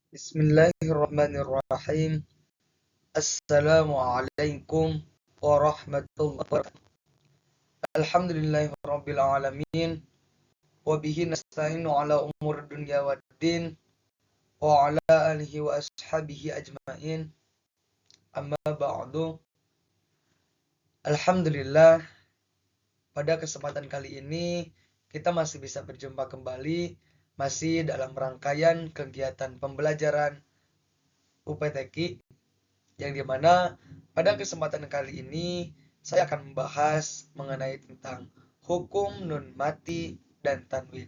Bismillahirrahmanirrahim. Assalamualaikum warahmatullahi wabarakatuh. Alhamdulillahirabbil alamin wa bihi nasta'inu ala umur dunya waddin wa ala alihi wa ashabihi ajmain. Amma ba'du. Alhamdulillah, pada kesempatan kali ini kita masih bisa berjumpa kembali masih dalam rangkaian kegiatan pembelajaran UPTQ, yang dimana pada kesempatan kali ini saya akan membahas mengenai tentang hukum nun mati dan tanwin.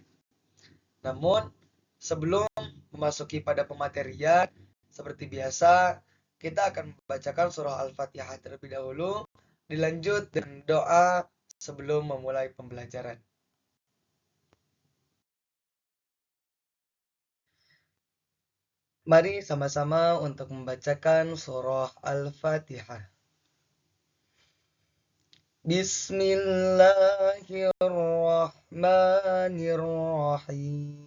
Namun sebelum memasuki pada pematerian, seperti biasa kita akan membacakan surah Al-Fatihah terlebih dahulu, dilanjut dengan doa sebelum memulai pembelajaran. Mari sama-sama untuk membacakan surah Al-Fatihah. Bismillahirrahmanirrahim.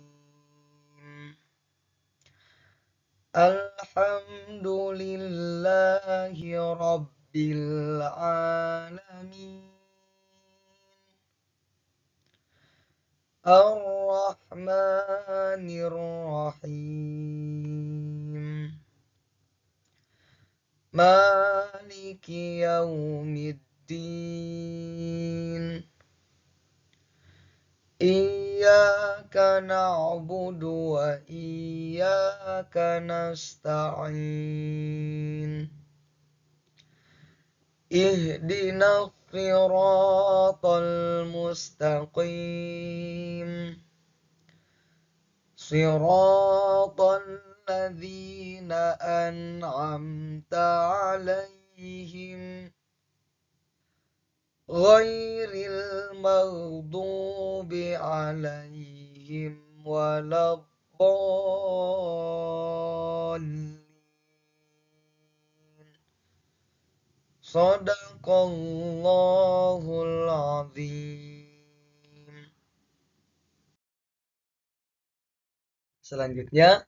Alhamdulillahi rabbil alamin. Ar-Rahmanir-Rahim. Maliki yaumiddin. Iyyaka na'budu wa iyyaka nasta'in. Ihdinas siratal mustaqim. Siratal ladzina an'amta 'alaihim ghairil maghdubi 'alaihim waladdallin. Shadaqallahul azim. Selanjutnya,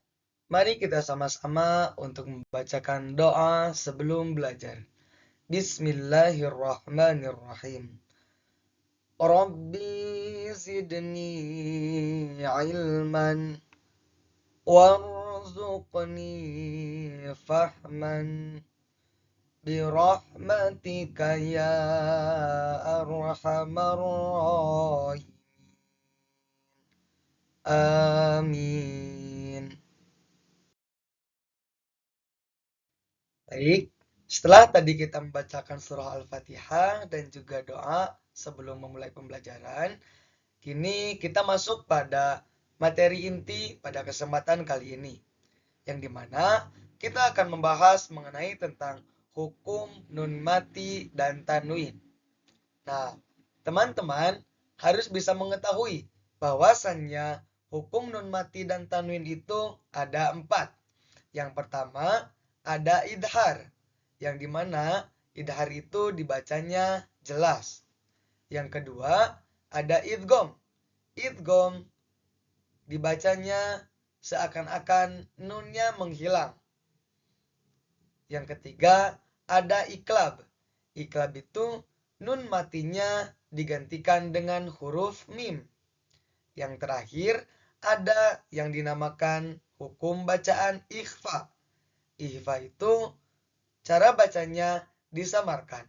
mari kita sama-sama untuk membacakan doa sebelum belajar. Bismillahirrahmanirrahim. Rabbi zidni ilman warzuqni fahman birahmatika ya arhamar rahimin. Amin. Baik, setelah tadi kita membacakan surah Al-Fatihah dan juga doa sebelum memulai pembelajaran, kini kita masuk pada materi inti pada kesempatan kali ini, yang dimana kita akan membahas mengenai tentang hukum nun mati dan tanwin. Nah, teman-teman harus bisa mengetahui bahwasannya hukum nun mati dan tanwin itu ada 4. Yang pertama ada idhar, yang dimana idhar itu dibacanya jelas. Yang kedua ada idgham. Idgham dibacanya seakan-akan nunnya menghilang. Yang ketiga ada iklab. Iklab itu nun matinya digantikan dengan huruf mim. Yang terakhir ada yang dinamakan hukum bacaan ikhfa. Ikhfa itu cara bacanya disamarkan.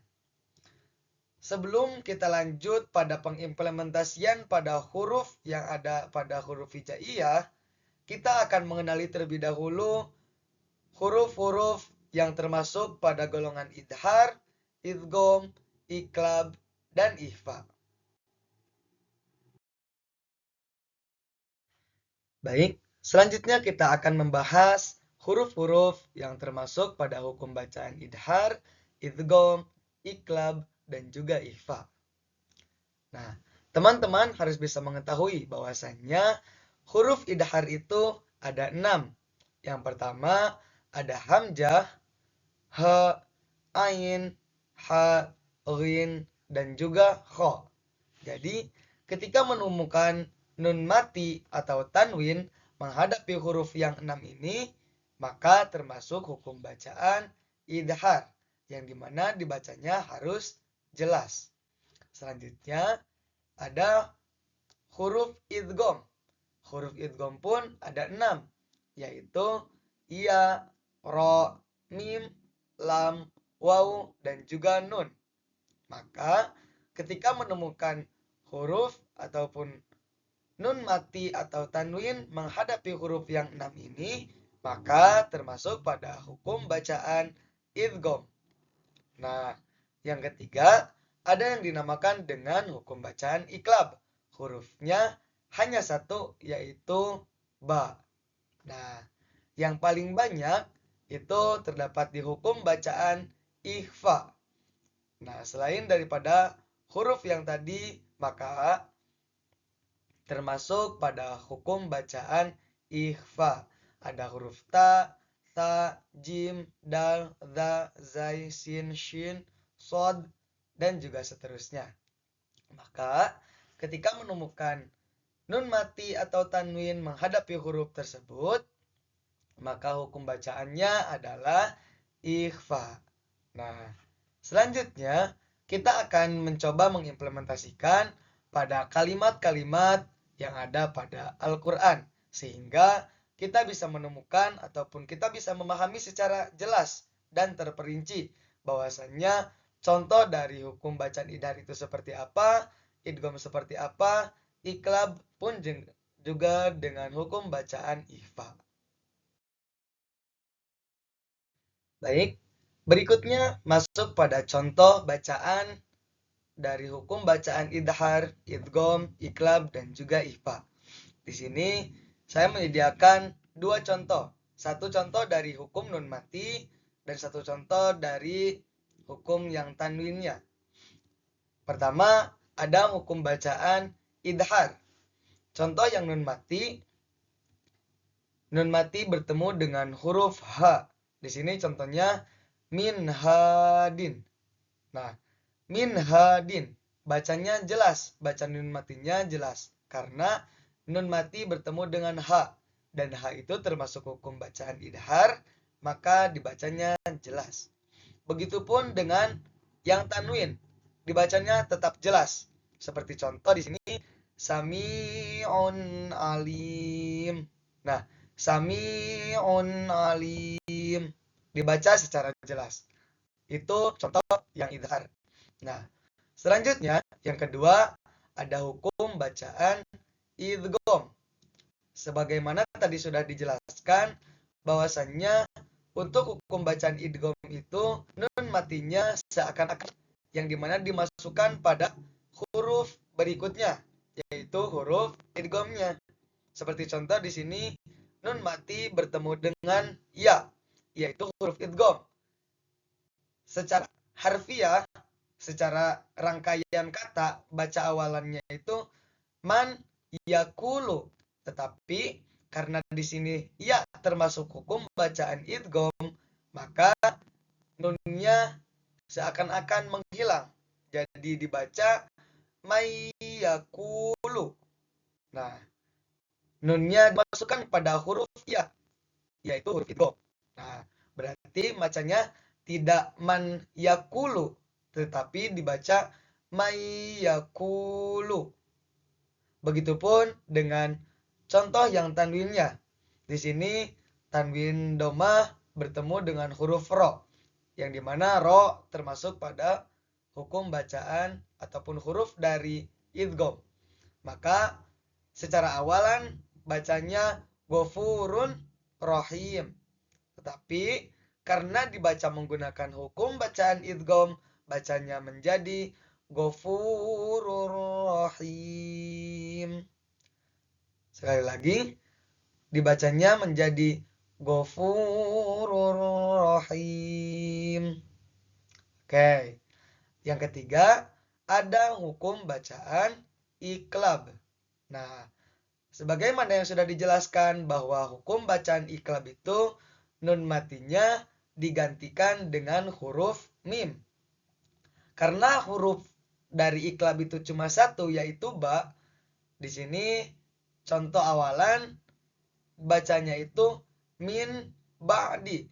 Sebelum kita lanjut pada pengimplementasian pada huruf yang ada pada huruf hijaiyah, kita akan mengenali terlebih dahulu huruf-huruf yang termasuk pada golongan idhar, idgham, iklab, dan ikhfa. Baik, selanjutnya kita akan membahas huruf-huruf yang termasuk pada hukum bacaan idhar, idgham, iklab, dan juga ikhfa. Nah, teman-teman harus bisa mengetahui bahwasannya huruf idhar itu ada 6. Yang pertama ada hamzah, ha, ain, ha, ghin, dan juga kha. Jadi, ketika menemukan nun mati atau tanwin menghadapi huruf yang 6 ini, maka termasuk hukum bacaan idhar, yang dimana dibacanya harus jelas. Selanjutnya ada huruf idgham. Huruf idgham pun ada 6, yaitu ya, ro, mim, lam, waw, dan juga nun. Maka ketika menemukan huruf ataupun nun mati atau tanwin menghadapi huruf yang 6 ini, maka termasuk pada hukum bacaan idgham. Nah, yang ketiga ada yang dinamakan dengan hukum bacaan iklab. Hurufnya hanya satu, yaitu ba. Nah, yang paling banyak itu terdapat di hukum bacaan ikhfa. Nah, selain daripada huruf yang tadi, maka termasuk pada hukum bacaan ikhfa. Ada huruf ta, jim, dal, dha, zai, sin, shin, sod, dan juga seterusnya. Maka ketika menemukan nun mati atau tanwin menghadapi huruf tersebut, maka hukum bacaannya adalah ikhfa. Nah, selanjutnya kita akan mencoba mengimplementasikan pada kalimat-kalimat yang ada pada Al-Quran, sehingga kita bisa menemukan ataupun kita bisa memahami secara jelas dan terperinci bahwasannya contoh dari hukum bacaan idhar itu seperti apa, idgham seperti apa, iklab pun juga dengan hukum bacaan ikhfa. Baik, berikutnya masuk pada contoh bacaan dari hukum bacaan idhar, idgham, iklab, dan juga ikhfa. Di sini saya menyediakan dua contoh. Satu contoh dari hukum nun mati dan satu contoh dari hukum yang tanwinnya. Pertama, ada hukum bacaan idhar. Contoh yang nun mati bertemu dengan huruf H. Di sini contohnya min hadin. Nah, min hadin bacanya jelas, baca nun matinya jelas karena nun mati bertemu dengan H dan H itu termasuk hukum bacaan idhar, maka dibacanya jelas. Begitupun dengan yang tanwin, dibacanya tetap jelas. Seperti contoh di sini sami'un alim. Nah, sami'un alim dibaca secara jelas. Itu contoh yang idhar. Nah, selanjutnya yang kedua ada hukum bacaan idgham. Sebagaimana tadi sudah dijelaskan bahwasannya untuk hukum bacaan idgham itu nun matinya seakan-akan yang dimana dimasukkan pada huruf berikutnya, yaitu huruf idghamnya. Seperti contoh di sini nun mati bertemu dengan ya, yaitu huruf idgham. Secara harfiah, secara rangkaian kata, baca awalannya itu man yakulu. Tetapi karena di sini ya termasuk hukum bacaan idgham, maka nunnya seakan-akan menghilang. Jadi dibaca mayyakulu. Nah, nunnya dimasukkan pada huruf ya, yaitu huruf idgham. Nah, berarti bacanya tidak man yakulu, tetapi dibaca mayyakulu. Begitupun dengan contoh yang tanwinnya. Di sini tanwin domah bertemu dengan huruf ro, yang dimana ro termasuk pada hukum bacaan ataupun huruf dari idgham. Maka secara awalan bacanya ghafurun rahim. Tetapi karena dibaca menggunakan hukum bacaan idgham, bacanya menjadi ghafurur rahim. Sekali lagi, dibacanya menjadi ghafurur rahim. Oke. Yang ketiga, ada hukum bacaan iklab. Nah, sebagaimana yang sudah dijelaskan bahwa hukum bacaan iklab itu nun matinya digantikan dengan huruf mim. Karena huruf dari iklab itu cuma satu, yaitu ba. Di sini contoh awalan bacanya itu min ba'di.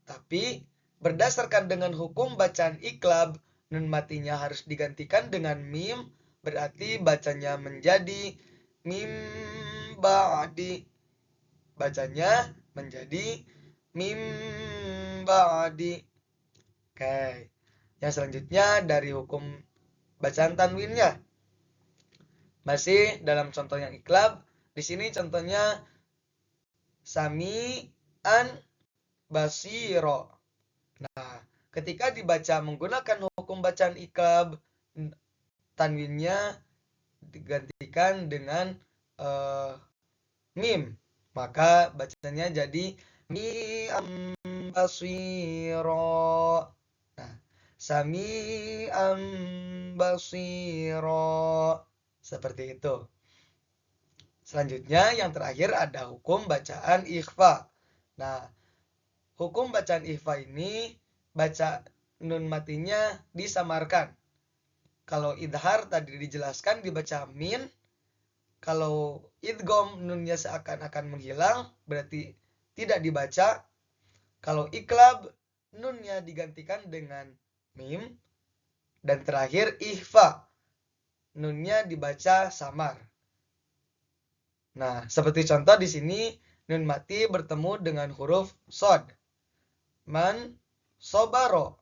Tapi berdasarkan dengan hukum bacaan iklab, nun matinya harus digantikan dengan mim, berarti bacanya menjadi mim ba'di. Bacanya menjadi mim ba'di. Oke. Yang selanjutnya dari hukum bacaan tanwinnya. Masih dalam contoh yang iklab. Di sini contohnya sami'an basiro. Nah, ketika dibaca menggunakan hukum bacaan iklab, tanwinnya digantikan dengan mim. Maka bacanya jadi mi'am basiro. Nah, sami'am basiro. Seperti itu. Selanjutnya yang terakhir ada hukum bacaan ikhfa. Nah, hukum bacaan ikhfa ini baca nun matinya disamarkan. Kalau idhar tadi dijelaskan dibaca min. Kalau idgham nunnya seakan-akan menghilang berarti tidak dibaca. Kalau iklab nunnya digantikan dengan mim. Dan terakhir ikhfa nunnya dibaca samar. Nah, seperti contoh di sini nun mati bertemu dengan huruf sod. Man sobaro.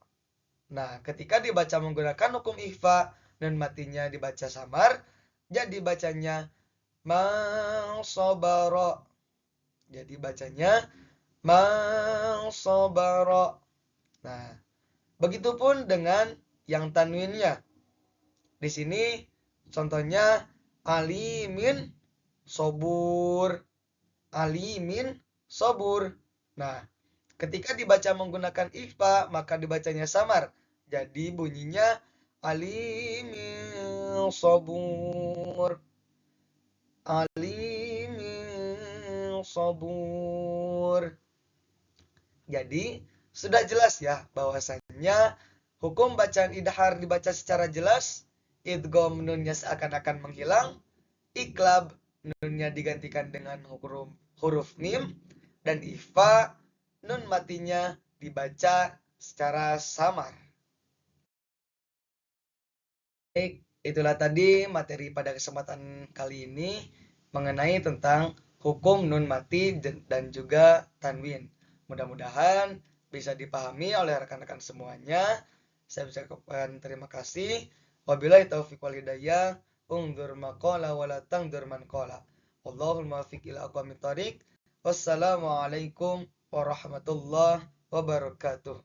Nah, ketika dibaca menggunakan hukum ikhfa, nun matinya dibaca samar, jadi bacanya man sobaro. Jadi bacanya man sobaro. Nah, begitupun dengan yang tanwinnya. Di sini contohnya alimin sobur. Alimin sobur. Nah, ketika dibaca menggunakan ikhfa, maka dibacanya samar. Jadi bunyinya alimin sobur. Alimin sobur. Jadi, sudah jelas ya bahwasannya hukum bacaan idhar dibaca secara jelas, idgham nunnya seakan-akan menghilang, iklab nunnya digantikan dengan huruf mim, dan ikhfa nun matinya dibaca secara samar. Baik, itulah tadi materi pada kesempatan kali ini mengenai tentang hukum nun mati dan juga tanwin. Mudah-mudahan bisa dipahami oleh rekan-rekan semuanya. Saya ucapkan terima kasih. Wabillahi taufiq wal hidayah. Undur maqala wala tangdur man qala. Wallahul muwaffiq ila aqwamit thoriq. Wassalamualaikum warahmatullahi wabarakatuh.